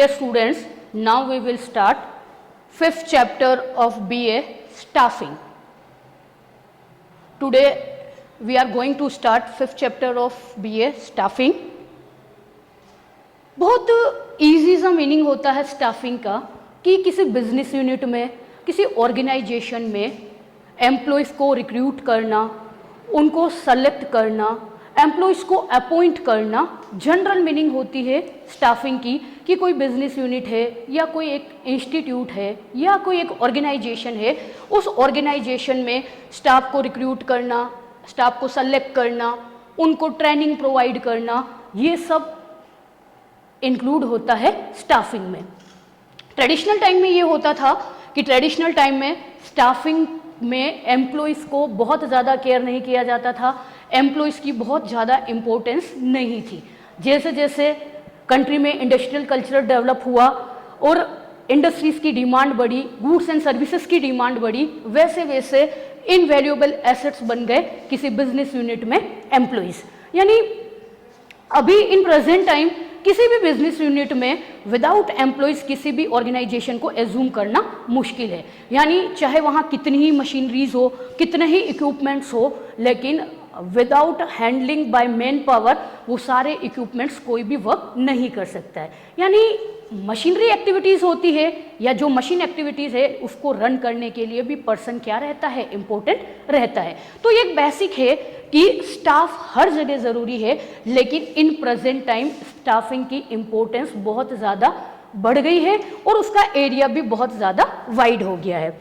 Dear students, now we will start 5th chapter of BA Staffing. Today we are going to start 5th chapter of BA Staffing. बहुत easy सा meaning होता है staffing का कि किसी business unit में, किसी ऑर्गेनाइजेशन में एम्प्लॉयज़ को रिक्रूट करना, उनको सेलेक्ट करना, एम्प्लॉयज़ को अपॉइंट करना, जनरल मीनिंग होती है स्टाफिंग की कि कोई बिजनेस यूनिट है या कोई एक इंस्टीट्यूट है या कोई एक ऑर्गेनाइजेशन है, उस ऑर्गेनाइजेशन में स्टाफ को रिक्रूट करना, स्टाफ को सेलेक्ट करना, उनको ट्रेनिंग प्रोवाइड करना, ये सब इंक्लूड होता है स्टाफिंग में। ट्रेडिशनल टाइम में ये होता था कि ट्रेडिशनल टाइम में स्टाफिंग में एम्प्लॉयज़ को बहुत ज़्यादा केयर नहीं किया जाता था, एम्प्लॉयज़ की बहुत ज़्यादा इम्पोर्टेंस नहीं थी। जैसे जैसे कंट्री में इंडस्ट्रियल कल्चर डेवलप हुआ और इंडस्ट्रीज़ की डिमांड बढ़ी, गुड्स एंड सर्विसेज की डिमांड बढ़ी, वैसे वैसे इनवैल्यूएबल एसेट्स बन गए किसी बिजनेस यूनिट में एम्प्लॉयज़। यानी अभी इन प्रेजेंट टाइम किसी भी बिजनेस यूनिट में विदाउट एम्प्लॉयज़ किसी भी ऑर्गेनाइजेशन को एज्यूम करना मुश्किल है। यानी चाहे वहाँ कितनी ही मशीनरीज हो, कितने ही इक्विपमेंट्स हो, लेकिन without handling by man power वो सारे इक्विपमेंट्स कोई भी वर्क नहीं कर सकता है। यानी मशीनरी एक्टिविटीज़ होती है या जो मशीन एक्टिविटीज़ है उसको रन करने के लिए भी पर्सन क्या रहता है, इम्पोर्टेंट रहता है। तो ये एक बेसिक है कि स्टाफ हर जगह ज़रूरी है, लेकिन इन प्रेजेंट टाइम स्टाफिंग की इम्पोर्टेंस बहुत ज़्यादा बढ़ गई है और उसका एरिया भी बहुत ज़्यादा वाइड हो गया है।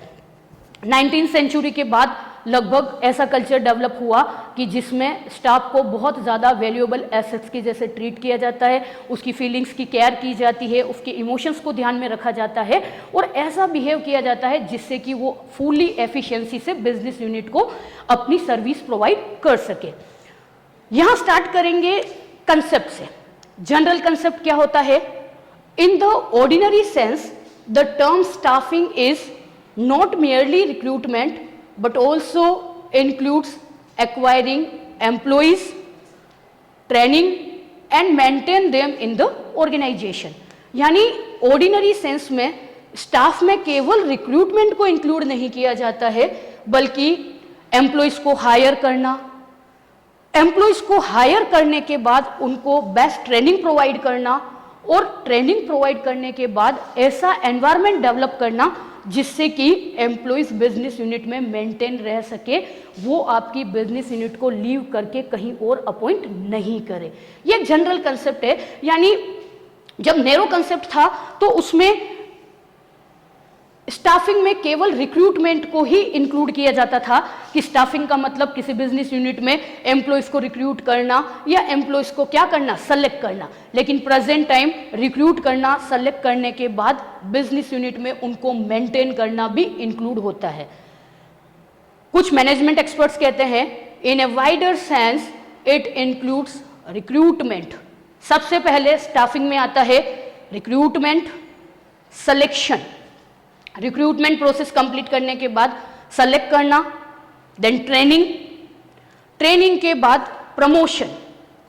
19th सेंचुरी के बाद लगभग ऐसा कल्चर डेवलप हुआ कि जिसमें स्टाफ को बहुत ज़्यादा वैल्यूएबल एसेट्स की जैसे ट्रीट किया जाता है, उसकी फीलिंग्स की केयर की जाती है, उसके इमोशंस को ध्यान में रखा जाता है और ऐसा बिहेव किया जाता है जिससे कि वो फुली एफिशिएंसी से बिजनेस यूनिट को अपनी सर्विस प्रोवाइड कर सके। यहाँ स्टार्ट करेंगे कंसेप्ट से। जनरल कंसेप्ट क्या होता है? In the ordinary sense the term staffing is not merely recruitment but also includes acquiring employees, training and maintain them in the organization। यानी ऑर्डिनरी सेंस में स्टाफ में केवल रिक्रूटमेंट को इंक्लूड नहीं किया जाता है, बल्कि एम्प्लॉयज़ को हायर करना, एम्प्लॉयज़ को हायर करने के बाद उनको बेस्ट ट्रेनिंग प्रोवाइड करना और ट्रेनिंग प्रोवाइड करने के बाद ऐसा एनवायरनमेंट डेवलप करना जिससे कि एम्प्लॉयज़ बिजनेस यूनिट में मेंटेन रह सके, वो आपकी बिजनेस यूनिट को लीव करके कहीं और अपॉइंट नहीं करे। ये जनरल कंसेप्ट है। यानी जब नैरो कंसेप्ट था तो उसमें स्टाफिंग में केवल रिक्रूटमेंट को ही इंक्लूड किया जाता था कि स्टाफिंग का मतलब किसी बिजनेस यूनिट में एम्प्लॉयज़ को रिक्रूट करना या एम्प्लॉयज़ को क्या करना, सेलेक्ट करना। लेकिन प्रेजेंट टाइम रिक्रूट करना, सेलेक्ट करने के बाद बिजनेस यूनिट में उनको मेंटेन करना भी इंक्लूड होता है। कुछ मैनेजमेंट एक्सपर्ट्स कहते हैं in a wider sense it includes recruitment. सबसे पहले स्टाफिंग में आता है recruitment, selection. Recruitment process complete करने के बाद सेलेक्ट करना, देन ट्रेनिंग, ट्रेनिंग के बाद प्रमोशन।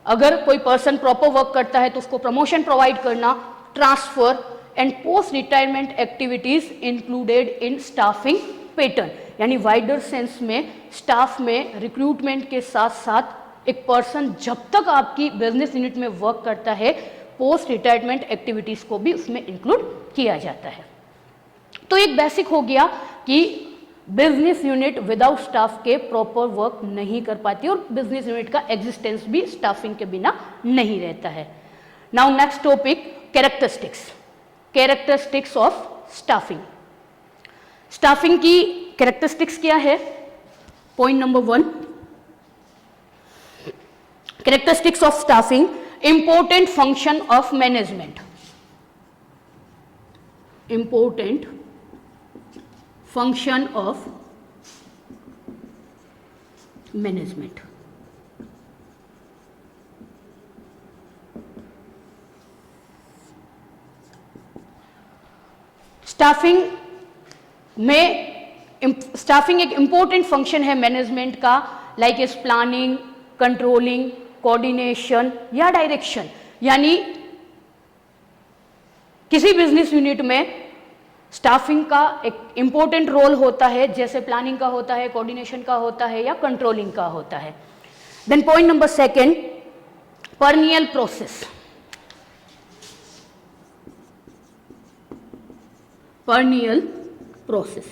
अगर कोई पर्सन प्रॉपर वर्क करता है तो उसको प्रमोशन प्रोवाइड करना, transfer and post retirement activities included in staffing pattern. यानी वाइडर सेंस में स्टाफ में रिक्रूटमेंट के साथ साथ एक पर्सन जब तक आपकी बिजनेस यूनिट में वर्क करता है, पोस्ट रिटायरमेंट एक्टिविटीज को भी उसमें इंक्लूड किया जाता है। तो एक बेसिक हो गया कि बिजनेस यूनिट विदाउट स्टाफ के प्रॉपर वर्क नहीं कर पाती और बिजनेस यूनिट का एग्जिस्टेंस भी स्टाफिंग के बिना नहीं रहता है। Now next topic, characteristics. Characteristics of staffing. Staffing की कैरेक्टरिस्टिक्स क्या है? Point number 1, characteristics of staffing, important function of management. Important function of management। Staffing एक इंपॉर्टेंट फंक्शन है मैनेजमेंट का, like is planning, controlling, coordination या direction. यानी किसी business unit में स्टाफिंग का एक इंपॉर्टेंट रोल होता है, जैसे प्लानिंग का होता है, कोऑर्डिनेशन का होता है या कंट्रोलिंग का होता है। Then point number second, perennial process. Perennial process,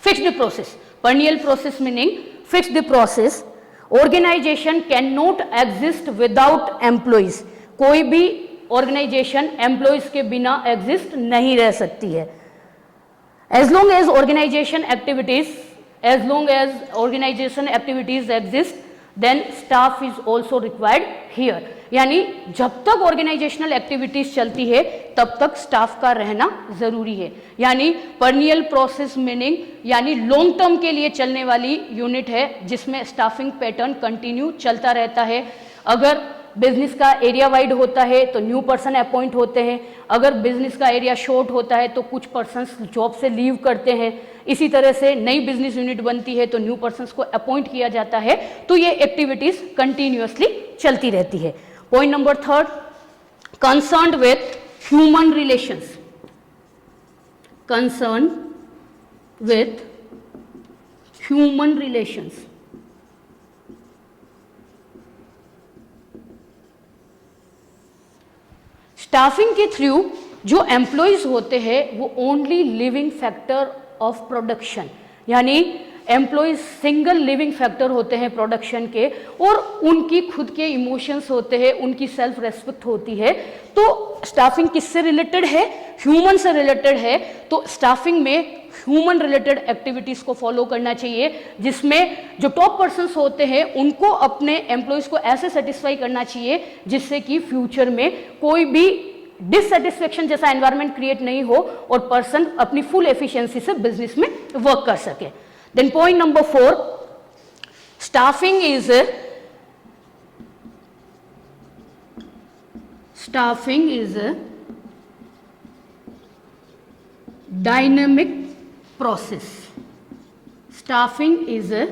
fixed process. Perennial process meaning fixed process. Organization cannot exist without employees. कोई भी ऑर्गेनाइजेशन एम्प्लॉयज के बिना एग्जिस्ट नहीं रह सकती है। As long as organization activities exist, then staff is also required here. यानी जब तक ऑर्गेनाइजेशनल एक्टिविटीज चलती है तब तक स्टाफ का रहना जरूरी है। यानी पर्नियल प्रोसेस मीनिंग यानी लॉन्ग टर्म के लिए चलने वाली यूनिट है जिसमें स्टाफिंग पैटर्न कंटिन्यू चलता रहता है। अगर बिजनेस का एरिया वाइड होता है तो न्यू पर्सन अपॉइंट होते हैं, अगर बिजनेस का एरिया शॉर्ट होता है तो कुछ पर्सन्स जॉब से लीव करते हैं। इसी तरह से नई बिजनेस यूनिट बनती है तो न्यू पर्सन्स को अपॉइंट किया जाता है। तो ये एक्टिविटीज कंटिन्यूअसली चलती रहती है। Point number third, concerned with human relations. Concern with human relations. Staffing के थ्रू जो एम्प्लॉयज होते हैं वो only living factor of production, यानी एम्प्लॉयज सिंगल लिविंग फैक्टर होते हैं प्रोडक्शन के, और उनकी खुद के इमोशंस होते हैं, उनकी सेल्फ रेस्पेक्ट होती है। तो स्टाफिंग किससे रिलेटेड है? ह्यूमन से रिलेटेड है। तो स्टाफिंग में ह्यूमन रिलेटेड एक्टिविटीज को फॉलो करना चाहिए, जिसमें जो टॉप पर्सन्स होते हैं उनको अपने एम्प्लॉयज को ऐसे सेटिस्फाई करना चाहिए जिससे कि फ्यूचर में कोई भी डिससेटिस्फेक्शन जैसा एनवायरनमेंट क्रिएट नहीं हो और पर्सन अपनी फुल एफिशिएंसी से बिजनेस में वर्क कर सके। Then point number 4, staffing is dynamic process. Staffing is a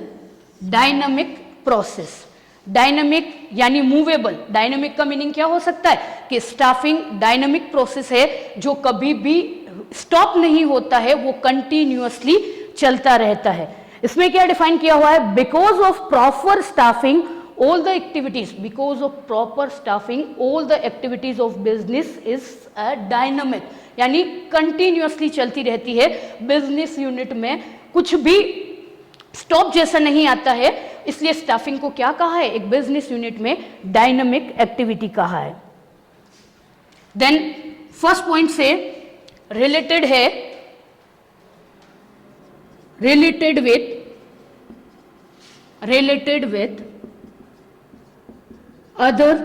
dynamic process. Dynamic यानी मूवेबल। डायनामिक का मीनिंग क्या हो सकता है कि स्टाफिंग डायनामिक प्रोसेस है जो कभी भी स्टॉप नहीं होता है, वो कंटिन्यूअसली चलता रहता है। इसमें क्या डिफाइन किया हुआ है? Because of proper staffing all the activities, because of proper staffing all the activities of business is a dynamic, यानी कंटिन्यूअसली चलती रहती है। बिजनेस यूनिट में कुछ भी स्टॉप जैसा नहीं आता है, इसलिए स्टाफिंग को क्या कहा है? एक बिजनेस यूनिट में डायनामिक एक्टिविटी कहा है। देन फर्स्ट पॉइंट से रिलेटेड है, related with other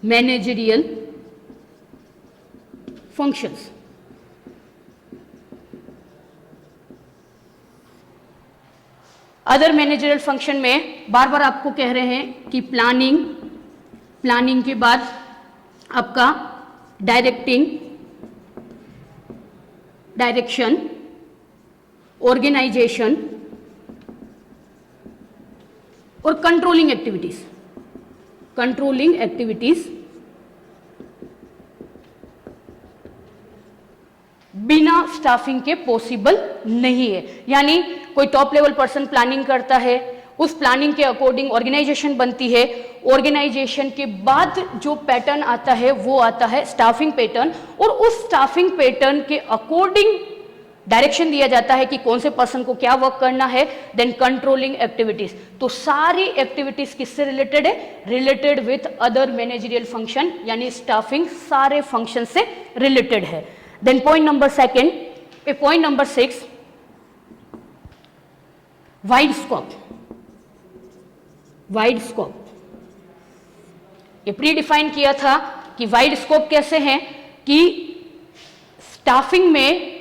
managerial functions। Other managerial function में बार बार आपको कह रहे हैं कि प्लानिंग के बाद आपका डायरेक्शन, ऑर्गेनाइजेशन और कंट्रोलिंग एक्टिविटीज बिना स्टाफिंग के पॉसिबल नहीं है। यानी कोई टॉप लेवल पर्सन प्लानिंग करता है, उस प्लानिंग के अकॉर्डिंग ऑर्गेनाइजेशन बनती है, ऑर्गेनाइजेशन के बाद जो पैटर्न आता है वो आता है स्टाफिंग पैटर्न, और उस स्टाफिंग पैटर्न के अकॉर्डिंग डायरेक्शन दिया जाता है कि कौन से पर्सन को क्या वर्क करना है। Then controlling activities. तो सारी एक्टिविटीज किससे रिलेटेड है? Related with other managerial function, यानी स्टाफिंग सारे फंक्शन से रिलेटेड है। Then point number 6, wide scope. ये प्री डिफाइन किया था कि वाइड स्कोप कैसे हैं कि स्टाफिंग में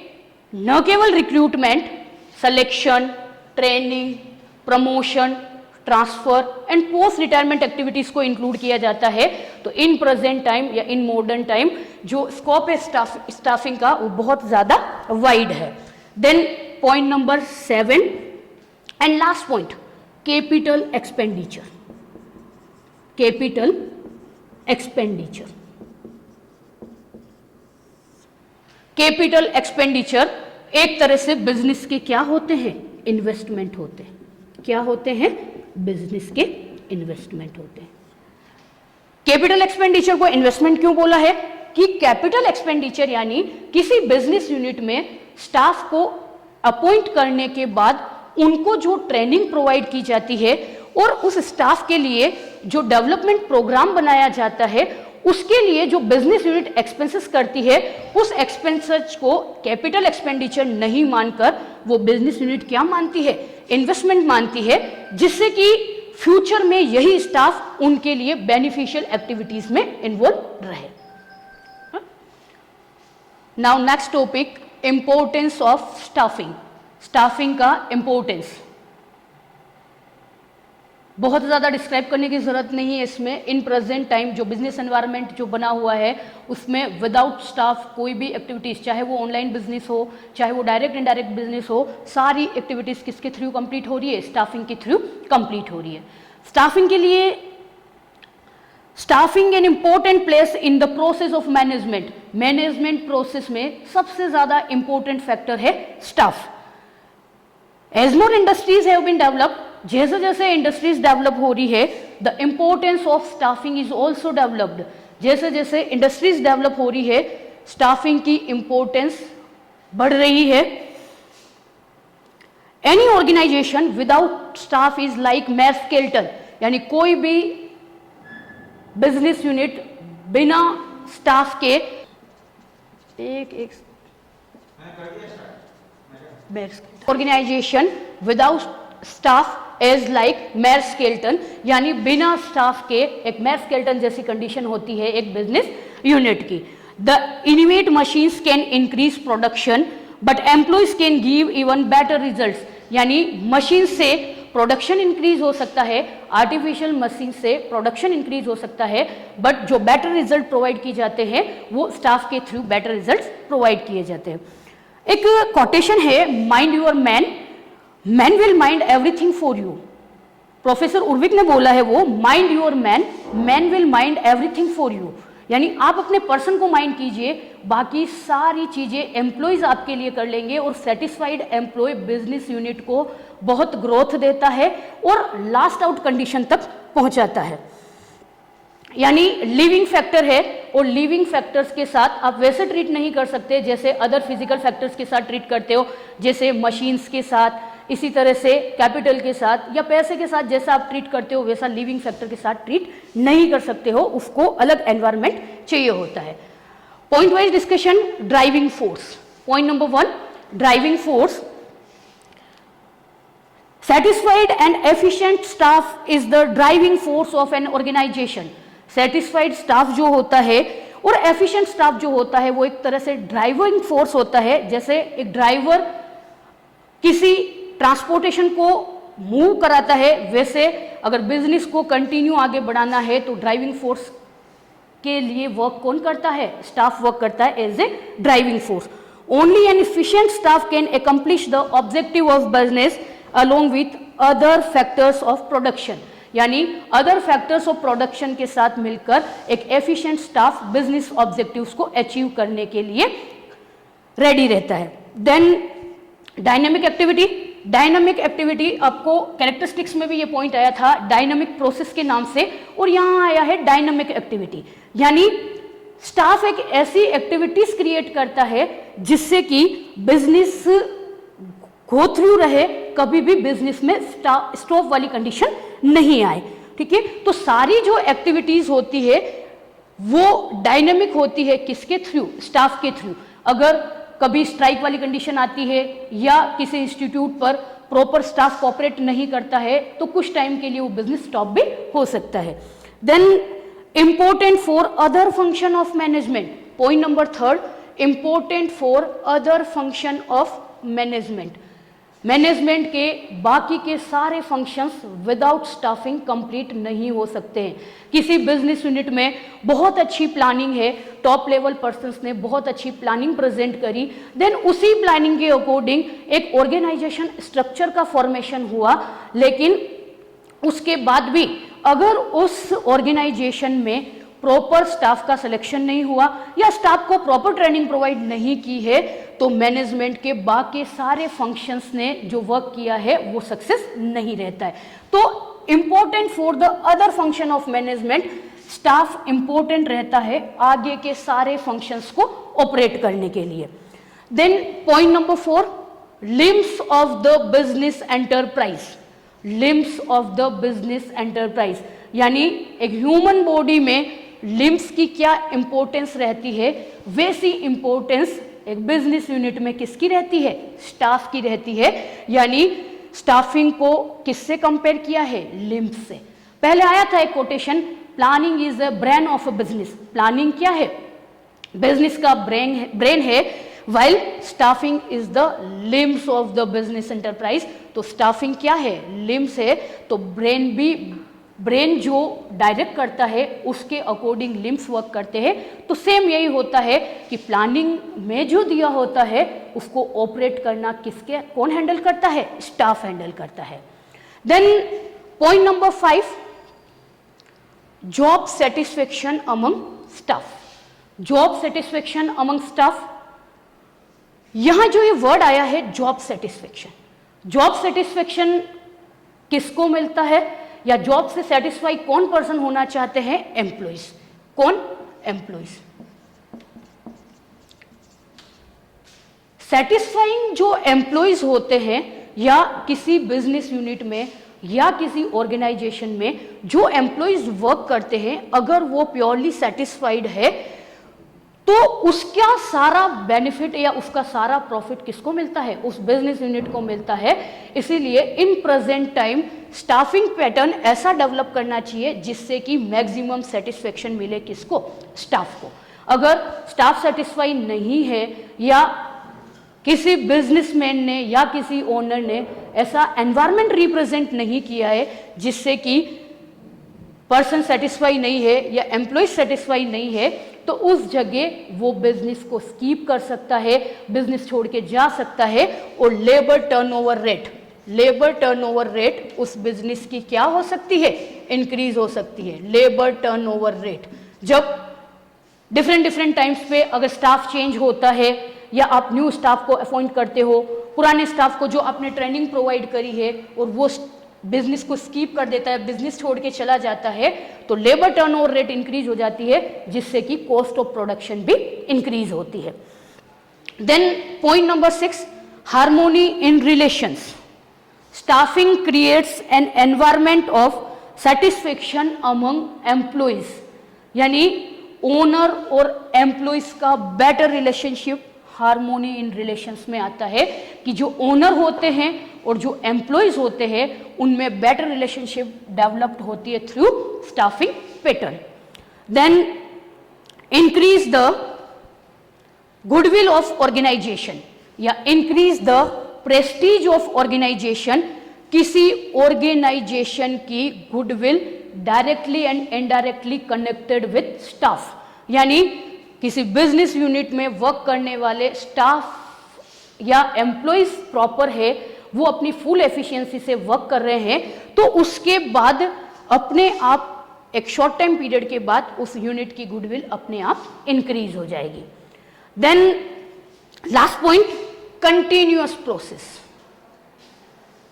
न केवल recruitment, selection, training, promotion, transfer and post retirement activities को इंक्लूड किया जाता है। तो इन प्रेजेंट टाइम या इन मॉडर्न टाइम जो स्कोप है स्टाफिंग का वो बहुत ज्यादा वाइड है। Then point number 7 and last point, capital expenditure. Capital expenditure एक तरह से बिजनेस के क्या होते हैं, इन्वेस्टमेंट होते हैं। क्या होते हैं, बिजनेस के इन्वेस्टमेंट होते हैं। कैपिटल एक्सपेंडिचर को इन्वेस्टमेंट क्यों बोला है कि कैपिटल एक्सपेंडिचर यानी किसी बिजनेस यूनिट में स्टाफ को अपॉइंट करने के बाद उनको जो ट्रेनिंग प्रोवाइड की जाती है और उस स्टाफ के लिए जो डेवलपमेंट प्रोग्राम बनाया जाता है, उसके लिए जो बिजनेस यूनिट एक्सपेंसेस करती है, उस एक्सपेंसेस को कैपिटल एक्सपेंडिचर नहीं मानकर वो बिजनेस यूनिट क्या मानती है, इन्वेस्टमेंट मानती है, जिससे कि फ्यूचर में यही स्टाफ उनके लिए बेनिफिशियल एक्टिविटीज में इन्वॉल्व रहे। Now next topic, importance of staffing. Staffing का इंपॉर्टेंस बहुत ज़्यादा डिस्क्राइब करने की ज़रूरत नहीं है इसमें। इन प्रेजेंट टाइम जो बिजनेस एनवायरनमेंट जो बना हुआ है उसमें विदाउट स्टाफ कोई भी एक्टिविटीज़, चाहे वो ऑनलाइन बिजनेस हो, चाहे वो डायरेक्ट इनडायरेक्ट बिजनेस हो, सारी एक्टिविटीज़ किसके थ्रू कंप्लीट हो रही है, स्टाफिंग के थ्रू कंप्लीट हो रही है। स्टाफिंग के लिए staffing an important place in the process of management. Management process में सबसे ज़्यादा इंपॉर्टेंट फैक्टर है staff. As more industries have been developed, जैसे जैसे इंडस्ट्रीज डेवलप हो रही है, the importance of staffing is also developed. जैसे जैसे इंडस्ट्रीज डेवलप हो रही है, स्टाफिंग की इंपॉर्टेंस बढ़ रही है। Any organisation without staff is like mere skeleton, यानी कोई भी बिजनेस यूनिट बिना स्टाफ के organisation without staff is like mere skeleton, यानी बिना स्टाफ के एक मैर स्केलेटन जैसी कंडीशन होती है एक बिजनेस यूनिट की। The innovate machines can increase production but employees can give even better results, यानी मशीन से प्रोडक्शन इंक्रीज हो सकता है, आर्टिफिशियल मशीन से प्रोडक्शन इंक्रीज हो सकता है, बट जो बेटर रिजल्ट प्रोवाइड किए जाते हैं वो स्टाफ के थ्रू बेटर रिजल्ट्स प्रोवाइड किए जाते हैं। एक कोटेशन है, mind your man, man will mind everything for you. Professor Urwick ने बोला है वो, mind your man, man will mind everything for you, यानी आप अपने पर्सन को माइंड कीजिए, बाकी सारी चीजें एम्प्लॉयज आपके लिए कर लेंगे। और सेटिस्फाइड एम्प्लॉय बिजनेस यूनिट को बहुत ग्रोथ देता है और लास्ट आउट कंडीशन तक पहुंचाता है, यानी लिविंग फैक्टर है। और लिविंग फैक्टर्स के साथ आप वैसे ट्रीट नहीं कर सकते जैसे अदर फिजिकल फैक्टर्स के साथ ट्रीट करते हो, जैसे मशीन्स के साथ, इसी तरह से कैपिटल के साथ या पैसे के साथ जैसा आप ट्रीट करते हो वैसा लिविंग फैक्टर के साथ ट्रीट नहीं कर सकते हो, उसको अलग एनवायरनमेंट चाहिए होता है। Point wise discussion, driving force. Point number 1, driving force. Satisfied and efficient staff is the driving force of an organization. Satisfied staff जो होता है और efficient staff जो होता है वो एक तरह से ड्राइविंग फोर्स होता है। जैसे एक ड्राइवर किसी ट्रांसपोर्टेशन को मूव कराता है, वैसे अगर बिजनेस को कंटिन्यू आगे बढ़ाना है तो ड्राइविंग फोर्स के लिए वर्क कौन करता है, स्टाफ वर्क करता है as a driving force. Only an efficient staff can accomplish the objective of business along with other factors of production, यानी अदर फैक्टर्स ऑफ प्रोडक्शन के साथ मिलकर एक एफिशिएंट स्टाफ बिजनेस ऑब्जेक्टिव्स को अचीव करने के लिए रेडी रहता है। Then dynamic activity. Dynamic activity आपको कैरेक्टरिस्टिक्स में भी ये पॉइंट आया था डायनामिक प्रोसेस के नाम से, और यहाँ आया है डायनामिक एक्टिविटी, यानी स्टाफ एक ऐसी एक्टिविटीज क्रिएट करता है जिससे कि बिजनेस गो थ्रू रहे, कभी भी बिजनेस में स्टॉप वाली कंडीशन नहीं आए। ठीक है, तो सारी जो एक्टिविटीज होती है वो डायनेमिक होती है, किसके थ्रू, स्टाफ के थ्रू। अगर कभी स्ट्राइक वाली कंडीशन आती है या किसी इंस्टीट्यूट पर प्रॉपर स्टाफ कोऑपरेट नहीं करता है तो कुछ टाइम के लिए वो बिजनेस स्टॉप भी हो सकता है। Then important for other function of management. Point number 3, important for other function of management. Management के बाकी के सारे फंक्शंस विदाउट स्टाफिंग कंप्लीट नहीं हो सकते हैं। किसी बिजनेस यूनिट में बहुत अच्छी प्लानिंग है, टॉप लेवल पर्सन्स ने बहुत अच्छी प्लानिंग प्रेजेंट करी, देन उसी प्लानिंग के अकॉर्डिंग एक ऑर्गेनाइजेशन स्ट्रक्चर का फॉर्मेशन हुआ, लेकिन उसके बाद भी अगर उस ऑर्गेनाइजेशन में प्रॉपर स्टाफ का सिलेक्शन नहीं हुआ या स्टाफ को प्रॉपर ट्रेनिंग प्रोवाइड नहीं की है, तो मैनेजमेंट के बाकी सारे फंक्शंस ने जो वर्क किया है वो सक्सेस नहीं रहता है। तो important for the other function of management, staff important रहता है आगे के सारे फंक्शंस को ऑपरेट करने के लिए। Then point number 4, limbs of the business enterprise. Limbs of the business enterprise यानी एक ह्यूमन बॉडी में लिम्स की क्या इंपॉर्टेंस रहती है, वैसी इंपॉर्टेंस एक बिजनेस यूनिट में किसकी रहती है, स्टाफ की रहती है। यानी स्टाफिंग को किससे कंपेयर किया है, लिम्स से। पहले आया था एक quotation, planning is the brain of a business. Planning क्या है, बिजनेस का ब्रेन है, while staffing is the limbs of the business enterprise. तो स्टाफिंग क्या है, लिम्स है, तो ब्रेन जो डायरेक्ट करता है उसके अकॉर्डिंग लिम्स वर्क करते हैं। तो सेम यही होता है कि प्लानिंग में जो दिया होता है उसको ऑपरेट करना कौन हैंडल करता है, स्टाफ हैंडल करता है। Then point number 5, job satisfaction among staff. Job satisfaction among staff, यहां जो ये वर्ड आया है जॉब सेटिस्फेक्शन, जॉब सेटिस्फेक्शन किसको मिलता है या जॉब से सेटिस्फाई कौन पर्सन होना चाहते हैं, एम्प्लॉइज। कौन, एम्प्लॉइज। सेटिस्फाइंग जो एम्प्लॉइज होते हैं या किसी बिजनेस यूनिट में या किसी ऑर्गेनाइजेशन में जो एम्प्लॉइज वर्क करते हैं, अगर वो प्योरली सेटिस्फाइड है तो उसका सारा बेनिफिट या उसका सारा प्रॉफिट किसको मिलता है, उस बिजनेस यूनिट को मिलता है। इसीलिए इन प्रेजेंट टाइम स्टाफिंग पैटर्न ऐसा डेवलप करना चाहिए जिससे कि मैक्सिमम सेटिस्फेक्शन मिले किसको, स्टाफ को। अगर स्टाफ सेटिस्फाई नहीं है या किसी बिजनेसमैन ने या किसी ओनर ने ऐसा एनवायरनमेंट रिप्रेजेंट नहीं किया है जिससे कि पर्सन सेटिस्फाई नहीं है या एम्प्लॉय सेटिस्फाई नहीं है, तो उस जगह वो बिजनेस को स्कीप कर सकता है, बिजनेस छोड़ के जा सकता है। और लेबर टर्नओवर रेट उस बिजनेस की क्या हो सकती है, इंक्रीज हो सकती है। लेबर टर्नओवर रेट, जब डिफरेंट टाइम्स पे अगर स्टाफ चेंज होता है या आप न्यू स्टाफ को अपॉइंट करते हो, पुराने स्टाफ को जो आपने ट्रेनिंग प्रोवाइड करी है और वो बिजनेस को स्कीप कर देता है, बिजनेस छोड़ के चला जाता है, तो लेबर टर्नओवर रेट इंक्रीज हो जाती है जिससे कि कॉस्ट ऑफ प्रोडक्शन भी इंक्रीज होती है। Then point number 6, harmony in relations. Staffing creates an environment of satisfaction among employees, यानी ओनर और एम्प्लॉइज का better relationship harmony in relations में आता है कि जो ओनर होते हैं और जो एम्प्लॉइज होते हैं उनमें बेटर रिलेशनशिप डेवलप्ड होती है through staffing pattern. Then increase the goodwill of organisation या increase the prestige of organisation. किसी ऑर्गेनाइजेशन की goodwill directly and indirectly connected with staff, यानी किसी बिजनेस यूनिट में वर्क करने वाले स्टाफ या एम्प्लॉइज प्रॉपर है, वो अपनी फुल एफिशिएंसी से वर्क कर रहे हैं, तो उसके बाद अपने आप एक शॉर्ट टाइम पीरियड के बाद उस यूनिट की गुडविल अपने आप इंक्रीज हो जाएगी। Then last point, continuous process.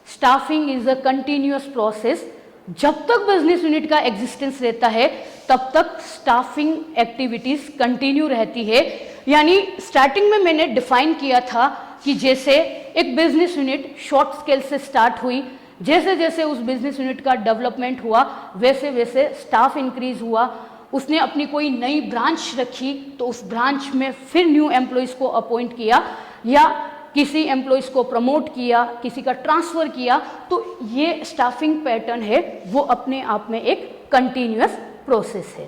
Staffing is a continuous process. जब तक बिजनेस यूनिट का एग्जिस्टेंस रहता है तब तक स्टाफिंग एक्टिविटीज कंटिन्यू रहती है। यानी स्टार्टिंग में मैंने डिफाइन किया था कि जैसे एक बिजनेस यूनिट शॉर्ट स्केल से स्टार्ट हुई, जैसे जैसे उस बिजनेस यूनिट का डेवलपमेंट हुआ वैसे वैसे स्टाफ इंक्रीज हुआ, उसने अपनी कोई नई ब्रांच रखी तो उस ब्रांच में फिर न्यू एम्प्लॉयज़ को अपॉइंट किया या किसी एम्प्लॉयज़ को प्रमोट किया, किसी का ट्रांसफ़र किया, तो ये स्टाफिंग पैटर्न है वो अपने आप में एक कंटिन्यूअस प्रोसेस है।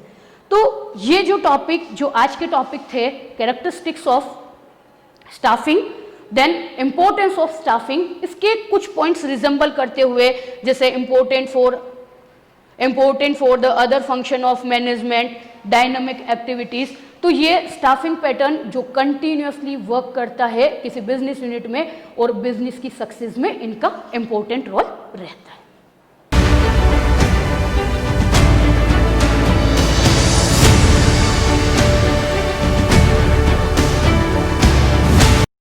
तो ये जो टॉपिक, जो आज के टॉपिक थे, characteristics of staffing, then importance of staffing, इसके कुछ पॉइंट्स रिजेंबल करते हुए, जैसे important for the other function of management, dynamic activities. तो ये स्टाफिंग पैटर्न जो कंटिन्यूअसली वर्क करता है किसी बिजनेस यूनिट में और बिजनेस की सक्सेस में इनका इम्पोर्टेंट रोल रहता है।